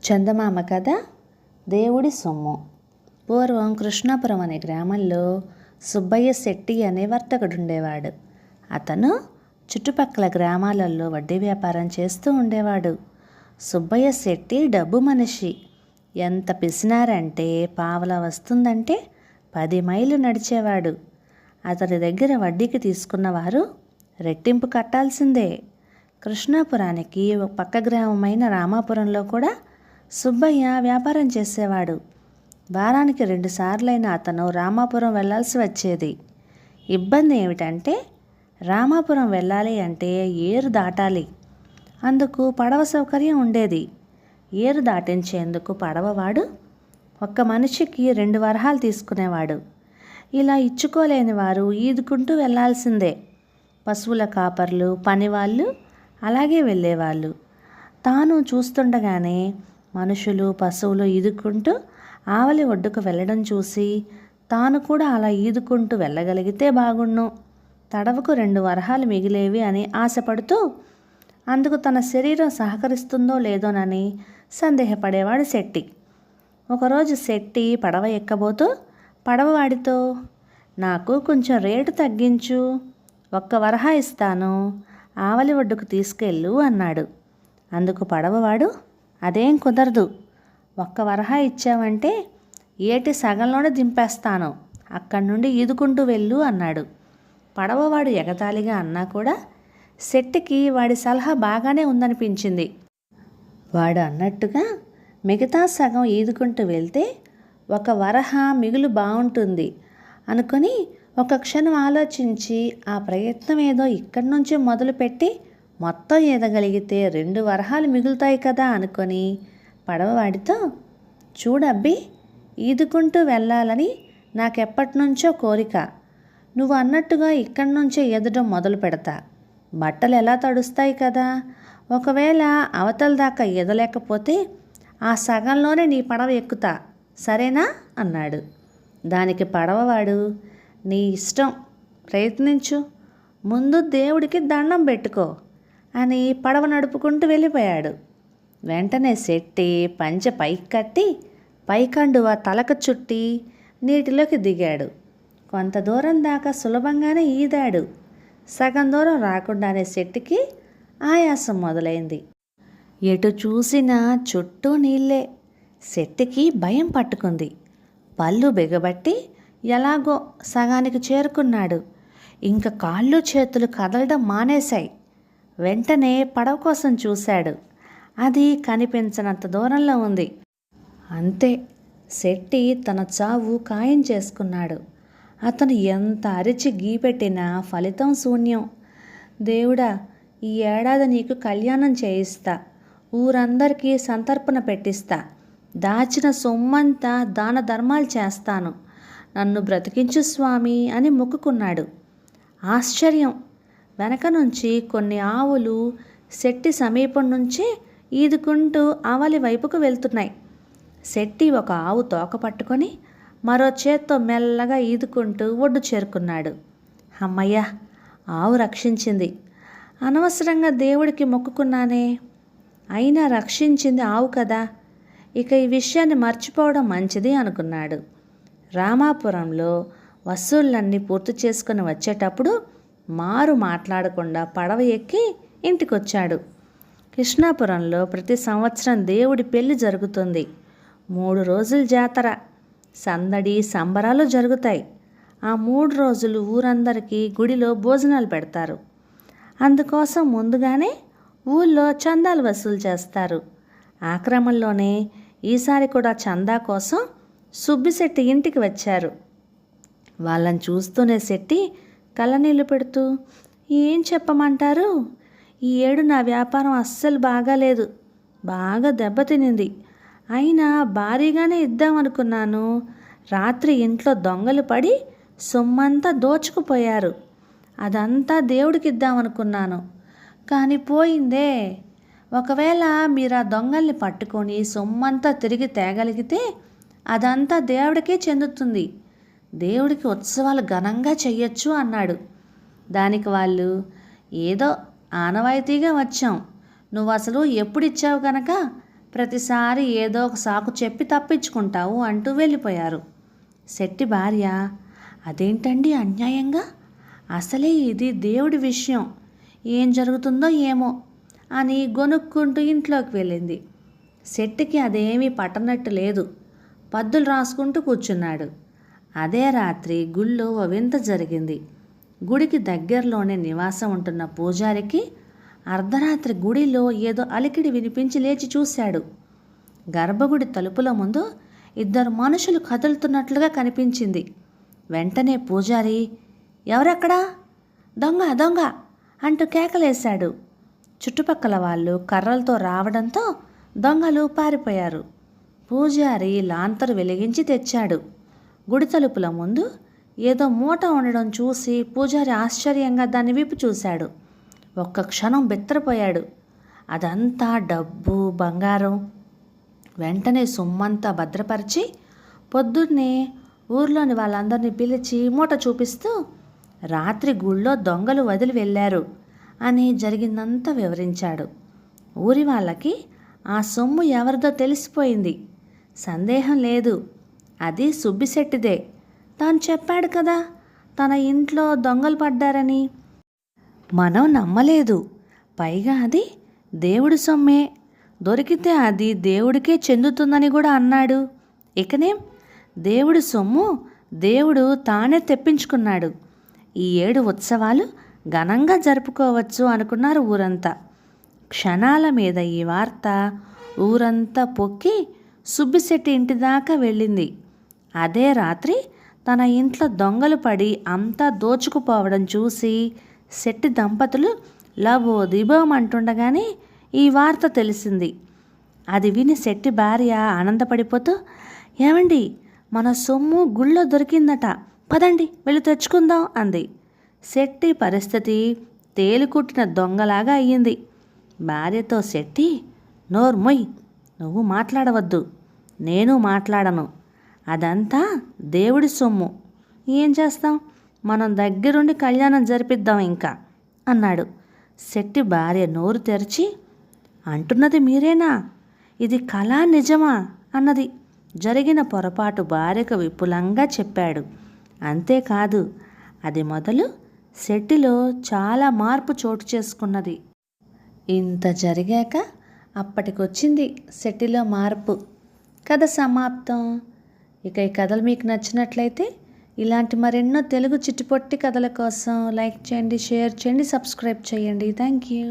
చందమామ కథ దేవుడి సొమ్ము. పూర్వం కృష్ణాపురం అనే గ్రామంలో సుబ్బయ్య శెట్టి అనే వర్తకుడుండేవాడు. అతను చుట్టుపక్కల గ్రామాలలో వడ్డీ వ్యాపారం చేస్తూ ఉండేవాడు. సుబ్బయ్య శెట్టి డబ్బు మనిషి. ఎంత పిసినారంటే పావలా వస్తుందంటే 10 మైళ్ళు నడిచేవాడు. అతని దగ్గర వడ్డీకి తీసుకున్నవారు రెట్టింపు కట్టాల్సిందే. కృష్ణాపురానికి ఒక పక్క గ్రామమైన రామాపురంలో కూడా సుబ్బయ్య వ్యాపారం చేసేవాడు. వారానికి 2 సార్లైనా అతను రామాపురం వెళ్ళాల్సి వచ్చేది. ఇబ్బంది ఏమిటంటే రామాపురం వెళ్ళాలి అంటే ఏరు దాటాలి. అందుకు పడవ సౌకర్యం ఉండేది. ఏరు దాటించేందుకు పడవవాడు ఒక్క మనిషికి 2 వరహాలు తీసుకునేవాడు. ఇలా ఇచ్చుకోలేని వారు ఈదుకుంటూ వెళ్ళాల్సిందే. పశువుల కాపర్లు, పనివాళ్ళు అలాగే వెళ్ళేవాళ్ళు. తాను చూస్తుండగానే మనుషులు, పశువులు ఈదుకుంటూ ఆవలి ఒడ్డుకు వెళ్ళడం చూసి తాను కూడా అలా ఈదుకుంటూ వెళ్ళగలిగితే బాగుండు, తడవకు 2 వరహాలు మిగిలేవి అని ఆశపడుతూ అందుకు తన శరీరం సహకరిస్తుందో లేదోనని సందేహపడేవాడు శెట్టి. ఒకరోజు శెట్టి పడవ ఎక్కబోతూ పడవవాడితో, నాకు కొంచెం రేటు తగ్గించు, 1 వరహా ఇస్తాను, ఆవలి ఒడ్డుకు తీసుకెళ్ళు అన్నాడు. అందుకు పడవవాడు, అదేం కుదరదు, 1 వరహా ఇచ్చావంటే ఏటి సగంలోనే దింపేస్తాను, అక్కడి నుండి ఈదుకుంటూ వెళ్ళు అన్నాడు. పడవవాడు ఎగతాళిగా అన్నా కూడా శెట్టికి వాడి సలహా బాగానే ఉందనిపించింది. వాడు అన్నట్టుగా మిగతా సగం ఈదుకుంటూ వెళ్తే 1 వరహా మిగులు బాగుంటుంది అనుకొని ఒక క్షణం ఆలోచించి ఆ ప్రయత్నం ఏదో ఇక్కడి నుంచి మొదలుపెట్టి మొత్తం ఈదగలిగితే 2 వరహాలు మిగులుతాయి కదా అనుకొని పడవవాడితో, చూడబ్బి, ఈదుకుంటూ వెళ్ళాలని నాకెప్పటి నుంచో కోరిక. నువ్వు అన్నట్టుగా ఇక్కడి నుంచే ఈదడం మొదలు పెడతా. బట్టలు ఎలా తడుస్తాయి కదా, ఒకవేళ అవతల దాకా ఈదలేకపోతే ఆ సగంలోనే నీ పడవ ఎక్కుతా, సరేనా అన్నాడు. దానికి పడవవాడు, నీ ఇష్టం, ప్రయత్నించు, ముందు దేవుడికి దండం పెట్టుకో అని పడవ నడుపుకుంటూ వెళ్ళిపోయాడు. వెంటనే శెట్టి పంచె పైకి కట్టి పైకండువ తలకు చుట్టి నీటిలోకి దిగాడు. కొంత దూరం దాకా సులభంగానే ఈదాడు. సగం దూరం రాకుండానే శెట్టికి ఆయాసం మొదలైంది. ఎటు చూసినా చుట్టూ నీళ్ళే. శెట్టికి భయం పట్టుకుంది. పళ్ళు బిగబట్టి ఎలాగో సగానికి చేరుకున్నాడు. ఇంక కాళ్ళు చేతులు కదలడం మానేశాయి. వెంటనే పడవ కోసం చూశాడు. అది కనిపించనంత దూరంలో ఉంది. అంతే, శెట్టి తన చావు ఖాయం చేసుకున్నాడు. అతను ఎంత అరిచి గీపెట్టినా ఫలితం శూన్యం. దేవుడా, ఈ ఏడాది నీకు కళ్యాణం చేయిస్తా, ఊరందరికీ సంతర్పణ పెట్టిస్తా, దాచిన సొమ్మంతా దాన ధర్మాలు చేస్తాను, నన్ను బ్రతికించు స్వామి అని మొక్కుకున్నాడు. ఆశ్చర్యం, వెనక నుంచి కొన్ని ఆవులు శెట్టి సమీపం నుంచే ఈదుకుంటూ ఆవలి వైపుకు వెళ్తున్నాయి. శెట్టి ఒక ఆవు తోక పట్టుకొని మరో చేత్తో మెల్లగా ఈదుకుంటూ ఒడ్డు చేరుకున్నాడు. అమ్మయ్య, ఆవు రక్షించింది. అనవసరంగా దేవుడికి మొక్కుకున్నానే, అయినా రక్షించింది ఆవు కదా, ఇక ఈ విషయాన్ని మర్చిపోవడం మంచిది అనుకున్నాడు. రామాపురంలో వసూళ్ళన్నీ పూర్తి చేసుకుని వచ్చేటప్పుడు మారు మాట్లాడకుండా పడవ ఎక్కి ఇంటికొచ్చాడు. కృష్ణాపురంలో ప్రతి సంవత్సరం దేవుడి పెళ్లి జరుగుతుంది. 3 రోజుల జాతర, సందడి సంబరాలు జరుగుతాయి. ఆ 3 రోజులు ఊరందరికీ గుడిలో భోజనాలు పెడతారు. అందుకోసం ముందుగానే ఊళ్ళో చందాలు వసూలు చేస్తారు. ఆ క్రమంలోనే ఈసారి కూడా చందా కోసం సుబ్బిశెట్టి ఇంటికి వచ్చారు. వాళ్ళని చూస్తూనే శెట్టి కళ్ళనీళ్ళు పెడుతూ, ఏం చెప్పమంటారు, ఈ ఏడు నా వ్యాపారం అస్సలు బాగాలేదు, బాగా దెబ్బతినింది. అయినా భారీగానే ఇద్దామనుకున్నాను. రాత్రి ఇంట్లో దొంగలు పడి సొమ్మంతా దోచుకుపోయారు. అదంతా దేవుడికి ఇద్దామనుకున్నాను, కానీ పోయిందే. ఒకవేళ మీరు ఆ దొంగల్ని పట్టుకొని సొమ్మంతా తిరిగి తేగలిగితే అదంతా దేవుడికే చెందుతుంది, దేవుడికి ఉత్సవాలు ఘనంగా చెయ్యొచ్చు అన్నాడు. దానికి వాళ్ళు, ఏదో ఆనవాయితీగా వచ్చాం, నువ్వు అసలు ఎప్పుడు ఇచ్చావు కనుక ప్రతిసారి ఏదో ఒక సాకు చెప్పి తప్పించుకుంటావు అంటూ వెళ్ళిపోయారు. శెట్టి భార్య, అదేంటండి అన్యాయంగా, అసలే ఇది దేవుడి విషయం, ఏం జరుగుతుందో ఏమో అని గొనుక్కుంటూ ఇంట్లోకి వెళ్ళింది. శెట్టికి అదేమీ పట్టనట్టు లేదు. పద్దులు రాసుకుంటూ కూర్చున్నాడు. అదే రాత్రి గుళ్ళో ఓ వింత జరిగింది. గుడికి దగ్గరలోనే నివాసం ఉంటున్న పూజారికి అర్ధరాత్రి గుడిలో ఏదో అలికిడి వినిపించి లేచి చూశాడు. గర్భగుడి తలుపుల ముందు 2 మనుషులు కదులుతున్నట్లుగా కనిపించింది. వెంటనే పూజారి, ఎవరక్కడా, దొంగ దొంగ అంటూ కేకలేశాడు. చుట్టుపక్కల వాళ్ళు కర్రలతో రావడంతో దొంగలు పారిపోయారు. పూజారి లాంతరు వెలిగించి తెచ్చాడు. గుడి తలుపుల ముందు ఏదో మూట ఉండడం చూసి పూజారి ఆశ్చర్యంగా దాన్ని విప్పి చూశాడు. ఒక్క క్షణం బిత్తరపోయాడు. అదంతా డబ్బు, బంగారం. వెంటనే సొమ్మంతా భద్రపరిచి పొద్దున్నే ఊర్లోని వాళ్ళందరినీ పిలిచి మూట చూపిస్తూ, రాత్రి గుళ్ళో దొంగలు వదిలి వెళ్ళారు అని జరిగిందంతా వివరించాడు. ఊరి వాళ్ళకి ఆ సొమ్ము ఎవరిదో తెలిసిపోయింది. సందేహం లేదు, అది సుబ్బిశెట్టిదే. తాను చెప్పాడు కదా తన ఇంట్లో దొంగలు పడ్డారని. మనం నమ్మలేదు. పైగా అది దేవుడి సొమ్మే, దొరికితే అది దేవుడికే చెందుతుందని కూడా అన్నాడు. ఇకనేం, దేవుడి సొమ్ము దేవుడు తానే తెప్పించుకున్నాడు. ఈ 7 ఉత్సవాలు ఘనంగా జరుపుకోవచ్చు అనుకున్నారు ఊరంతా. క్షణాల మీద ఈ వార్త ఊరంతా పొక్కి సుబ్బిశెట్టి ఇంటి దాకా వెళ్ళింది. అదే రాత్రి తన ఇంట్లో దొంగలు పడి అంతా దోచుకుపోవడం చూసి శెట్టి దంపతులు లబోదిబోమంటుండగానే ఈ వార్త తెలిసింది. అది విని శెట్టి భార్య ఆనందపడిపోతూ, ఏమండి, మన సొమ్ము గుళ్ళో దొరికిందట, పదండి వెళ్ళి తెచ్చుకుందాం అంది. శెట్టి పరిస్థితి తేలికుట్టిన దొంగలాగా అయ్యింది. భార్యతో శెట్టి, నోర్మొయ్, నువ్వు మాట్లాడవద్దు, నేను మాట్లాడను, అదంతా దేవుడి సొమ్ము, ఏం చేస్తాం, మనం దగ్గరుండి కళ్యాణం జరిపిద్దాం ఇంకా అన్నాడు. శెట్టి భార్య నోరు తెరిచి, అంటున్నది మీరేనా, ఇది కళా నిజమా అన్నది. జరిగిన పొరపాటు భార్యకు విపులంగా చెప్పాడు. అంతేకాదు, అది మొదలు శెట్టిలో చాలా మార్పు చోటు చేసుకున్నది. ఇంత జరిగాక అప్పటికొచ్చింది శెట్టిలో మార్పు. కథ సమాప్తం. ఇక ఈ కథలు మీకు నచ్చినట్లయితే ఇలాంటి మరెన్నో తెలుగు చిట్టుపొట్టి కథల కోసం లైక్ చేయండి, షేర్ చేయండి, సబ్స్క్రైబ్ చేయండి. Thank you.